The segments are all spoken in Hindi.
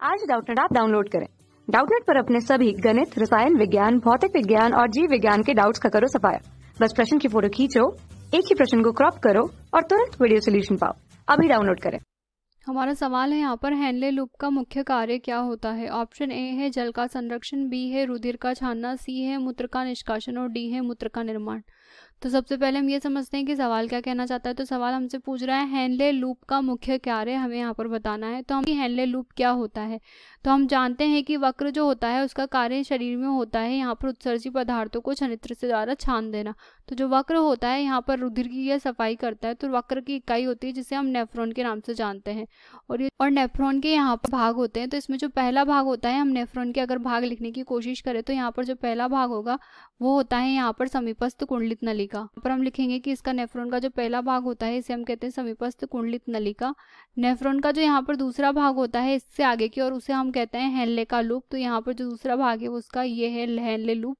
आज डाउटनेट ऐप डाउनलोड करें। डाउटनेट पर अपने सभी गणित, रसायन विज्ञान, भौतिक विज्ञान और जीव विज्ञान के डाउट्स का करो सफाया। बस प्रश्न की फोटो खींचो, एक ही प्रश्न को क्रॉप करो और तुरंत वीडियो सोल्यूशन पाओ। अभी डाउनलोड करें। हमारा सवाल है यहाँ पर हेनले लूप का मुख्य कार्य क्या होता है। ऑप्शन ए है जल का संरक्षण, बी है रुधिर का छानना, सी है मूत्र का निष्कासन और डी है मूत्र का निर्माण। तो सबसे पहले हम ये समझते हैं कि सवाल क्या कहना चाहता है। तो सवाल हमसे पूछ रहा है हेनले लूप का मुख्य कार्य हमें यहाँ पर बताना है। तो हम हेनले लूप क्या होता है, तो हम जानते हैं कि वक्र जो होता है उसका कार्य शरीर में होता है यहाँ पर उत्सर्जी पदार्थों को छनित्र से द्वारा छान देना। तो जो वक्र होता है यहाँ पर रुधिर की यह सफाई करता है। तो वक्र की इकाई होती है जिसे हम नेफ्रॉन के नाम से जानते हैं। और नेफ्रॉन के यहाँ पर भाग होते हैं। तो इसमें जो पहला भाग होता है, हम नेफ्रॉन के अगर भाग लिखने की कोशिश करें तो यहाँ पर जो पहला भाग होगा वो होता है यहाँ पर समीपस्थ कुंडलित नलिका। यहाँ पर हम लिखेंगे कि इसका नेफ्रॉन का जो पहला भाग होता है इसे हम कहते हैं समीपस्थ कुंडलित नलिका। नेफ्रॉन का जो यहाँ पर दूसरा भाग होता है इससे आगे की और उसे हम कहते हैं हेनले का लूप। तो यहाँ पर जो दूसरा भाग है उसका ये है हेनले लूप।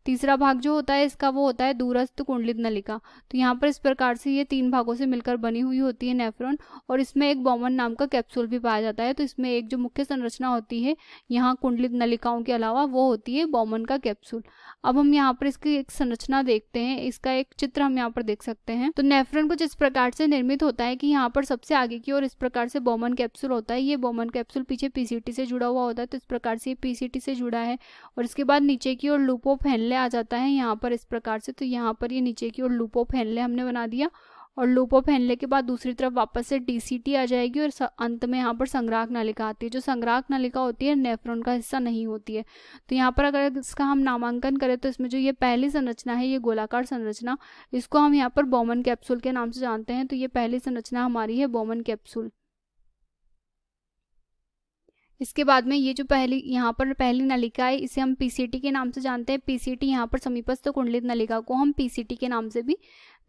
तीसरा भाग जो होता है इसका वो होता है दूरस्थ कुंडलित नलिका। तो यहाँ पर इस प्रकार से ये तीन भागों से मिलकर बनी हुई होती है नेफ्रॉन, और इसमें एक बॉमन नाम का कैप्सूल भी पाया जाता है। तो इसमें एक जो मुख्य संरचना होती है यहाँ कुंडलित नलिकाओं के अलावा वो होती है बॉमन का कैप्सूल। अब हम यहाँ पर इसकी एक संरचना देखते हैं, इसका एक चित्र हम यहाँ पर देख सकते हैं। तो नेफ्रॉन कुछ इस प्रकार से निर्मित होता है कि यहाँ पर सबसे आगे की ओर इस प्रकार से बॉमन कैप्सूल होता है। ये बॉमन कैप्सूल पीछे पीसीटी से जुड़ा हुआ होता है। तो इस प्रकार से पीसीटी से जुड़ा है और इसके बाद नीचे की ओर लूप ऑफ हेनले आ जाता है यहाँ पर इस प्रकार से। तो यहाँ पर ये नीचे की ओर लूप ऑफ हेनले हमने बना दिया और लूप ऑफ हेनले के बाद दूसरी तरफ वापस से डीसीटी आ जाएगी और अंत में यहाँ पर संग्राहक नलिका आती है। जो संग्राहक नलिका होती है नेफ्रॉन का हिस्सा नहीं होती है। तो यहाँ पर अगर इसका हम नामांकन करें तो इसमें जो ये पहली संरचना है ये गोलाकार संरचना, इसको हम यहाँ पर बॉमन कैप्सूल के नाम से जानते हैं। तो ये पहली संरचना हमारी है बॉमन कैप्सूल। इसके बाद में ये जो यहाँ पर पहली नलिका है इसे हम पीसीटी के नाम से जानते हैं। पीसीटी यहाँ पर समीपस्थ कुंडलित नलिका को हम पीसीटी के नाम से भी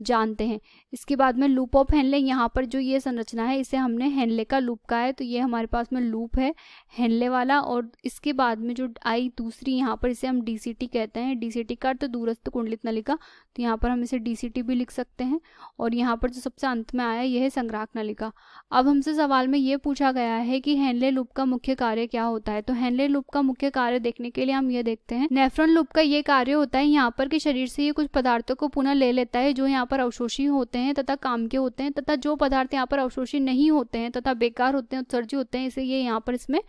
जानते हैं। इसके बाद में लूप ऑफ हेनले, यहाँ पर जो ये संरचना है इसे हमने हेनले का लूप कहा है। तो ये हमारे पास में लूप है हेनले वाला, और इसके बाद में जो आई दूसरी यहाँ पर इसे हम डीसीटी कहते हैं। डीसीटी का अर्थ दूरस्थ कुंडलित नलिका, तो यहाँ पर हम इसे डीसीटी भी लिख सकते हैं। और यहाँ पर जो सबसे अंत में आया यह है संग्राहक नलिका। अब हमसे सवाल में ये पूछा गया है कि हेनले लूप का मुख्य कार्य क्या होता है। तो हेनले लूप का मुख्य कार्य देखने के लिए हम ये देखते हैं, नेफ्रॉन लूप का ये कार्य होता है यहाँ पर कि शरीर से ये कुछ पदार्थों को पुनः ले लेता है जो यहाँ पर अवशोषी होते हैं तथा काम के होते हैं, तथा जो पदार्थ यहाँ पर अवशोषी नहीं होते हैं तथा बेकार होते हैं, उत्सर्जी होते हैं, इसे ये यहाँ पर इसमें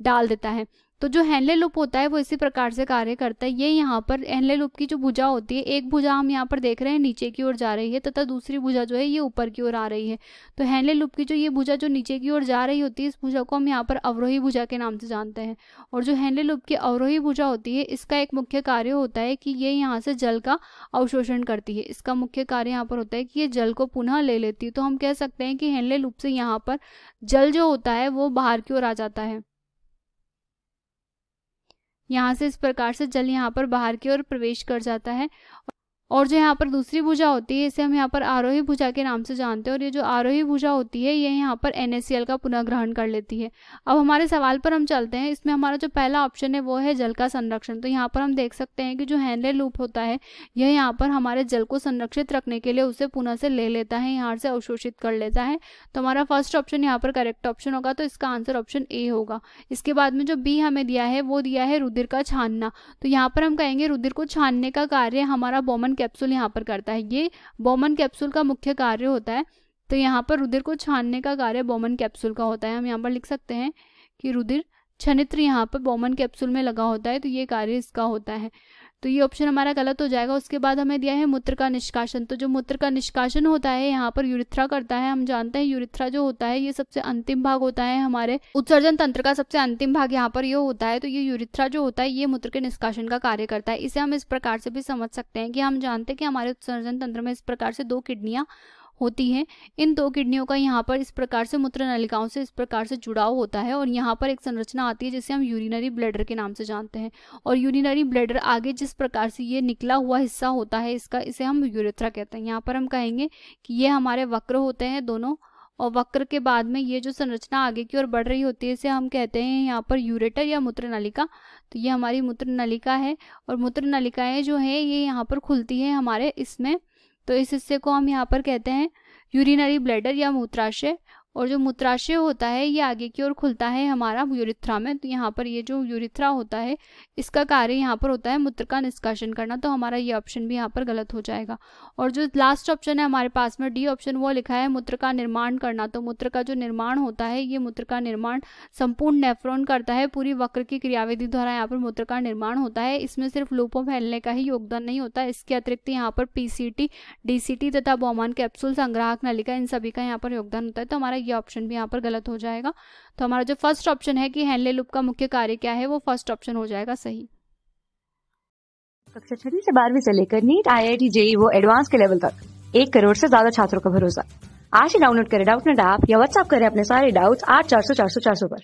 डाल देता है। तो जो हेनले लूप होता है वो इसी प्रकार से कार्य करता है। ये यहाँ पर हेनले लूप की जो भुजा होती है, एक भुजा हम यहाँ पर देख रहे हैं नीचे की ओर जा रही है तथा दूसरी भुजा जो है ये ऊपर की ओर आ रही है। तो हेनले लूप की जो ये भुजा जो नीचे की ओर जा रही होती है इस भुजा को हम यहाँ पर अवरोही भुजा के नाम से जानते हैं। और जो हेनले लूप की अवरोही भुजा होती है इसका एक मुख्य कार्य होता है कि ये यहाँ से जल का अवशोषण करती है। इसका मुख्य कार्य यहाँ पर होता है कि ये जल को पुनः ले लेती है। तो हम कह सकते हैं कि हेनले लूप से यहाँ पर जल जो होता है वो बाहर की ओर आ जाता है। यहाँ से इस प्रकार से जल यहाँ पर बाहर की ओर प्रवेश कर जाता है। और जो यहाँ पर दूसरी भुजा होती है इसे हम यहाँ पर आरोही भुजा के नाम से जानते हैं। और ये जो आरोही भुजा होती है ये यहाँ पर NaCl का पुनः ग्रहण कर लेती है। अब हमारे सवाल पर हम चलते हैं। इसमें हमारा जो पहला ऑप्शन है वो है जल का संरक्षण। तो यहाँ पर हम देख सकते हैं कि जो हेनले लूप होता है यह यहाँ पर हमारे जल को संरक्षित रखने के लिए उसे पुनः से ले लेता है, यहाँ से अवशोषित कर लेता है। तो हमारा फर्स्ट ऑप्शन यहाँ पर करेक्ट ऑप्शन होगा। तो इसका आंसर ऑप्शन ए होगा। इसके बाद में जो बी हमें दिया है वो दिया है रुधिर का छानना। तो यहाँ पर हम कहेंगे रुधिर को छानने का कार्य हमारा बॉमन कैप्सूल यहाँ पर करता है। ये बॉमन कैप्सूल का मुख्य कार्य होता है। तो यहाँ पर रुधिर को छानने का कार्य बॉमन कैप्सूल का होता है। हम यहाँ पर लिख सकते हैं कि रुधिर छनित्र यहाँ पर बॉमन कैप्सूल में लगा होता है, तो ये कार्य इसका होता है। तो ये ऑप्शन हमारा गलत हो जाएगा। उसके बाद हमें दिया है मूत्र का निष्कासन। तो जो मूत्र का निष्कासन होता है यहाँ पर यूरिथ्रा करता है। हम जानते हैं यूरिथ्रा जो होता है ये सबसे अंतिम भाग होता है, हमारे उत्सर्जन तंत्र का सबसे अंतिम भाग यहाँ पर ये होता है। तो ये यूरिथ्रा जो होता है ये मूत्र के निष्कासन का कार्य करता है। इसे हम इस प्रकार से भी समझ सकते हैं कि हम जानते हैं कि हमारे उत्सर्जन तंत्र में इस प्रकार से दो किडनियां होती हैं। इन दो किडनियों का यहाँ पर इस प्रकार से मूत्र नलिकाओं से इस प्रकार से जुड़ाव होता है और यहाँ पर एक संरचना आती है जिसे हम यूरिनरी ब्लैडर के नाम से जानते हैं। और यूरिनरी ब्लैडर आगे जिस प्रकार से ये निकला हुआ हिस्सा होता है इसका, इसे हम यूरेथ्रा कहते हैं। यहाँ पर हम कहेंगे कि ये हमारे वक्र होते हैं दोनों, और वक्र के बाद में ये जो संरचना आगे की ओर बढ़ रही होती है इसे हम कहते हैं यहाँ पर यूरेटर या मूत्र नलिका। तो ये हमारी मूत्र नलिका है और मूत्र नलिकाएं जो है ये यहाँ पर खुलती है हमारे इसमें। तो इस हिस्से को हम यहाँ पर कहते हैं यूरिनरी ब्लैडर या मूत्राशय। और जो मूत्राशय होता है ये आगे की ओर खुलता है हमारा यूरिथ्रा में। तो यहाँ पर ये जो यूरिथ्रा होता है इसका कार्य यहाँ पर होता है मूत्र का निष्कासन करना, तो हमारा ये ऑप्शन भी यहाँ पर गलत हो जाएगा। और जो लास्ट ऑप्शन है हमारे पास में डी ऑप्शन, वो लिखा है मूत्र का निर्माण करना। तो मूत्र का जो निर्माण होता है ये मूत्र का निर्माण संपूर्ण नेफ्रॉन करता है, पूरी वक्र की क्रियाविधि द्वारा यहाँ पर मूत्र का निर्माण होता है। इसमें सिर्फ लूपों फैलने का ही योगदान नहीं होता, इसके अतिरिक्त यहाँ पर पीसीटी, डीसीटी तथा बॉमान कैप्सूल, संग्राहक नलिका, इन सभी का यहाँ पर योगदान होता है। तो हमारा ये ऑप्शन भी यहाँ पर गलत हो जाएगा। तो हमारा जो फर्स्ट ऑप्शन है कि हेनले लूप का मुख्य कार्य क्या है, वो फर्स्ट ऑप्शन हो जाएगा सही। कक्षा 6वीं से 12वीं से लेकर नीट, IIT, JEE वो एडवांस के लेवल तक 1 करोड़ से ज्यादा छात्रों का भरोसा। आज ही डाउनलोड करें डाउटनेट ऐप या व्हाट्सएप करें अपने सारे डाउट्स 8400 400 400 पर।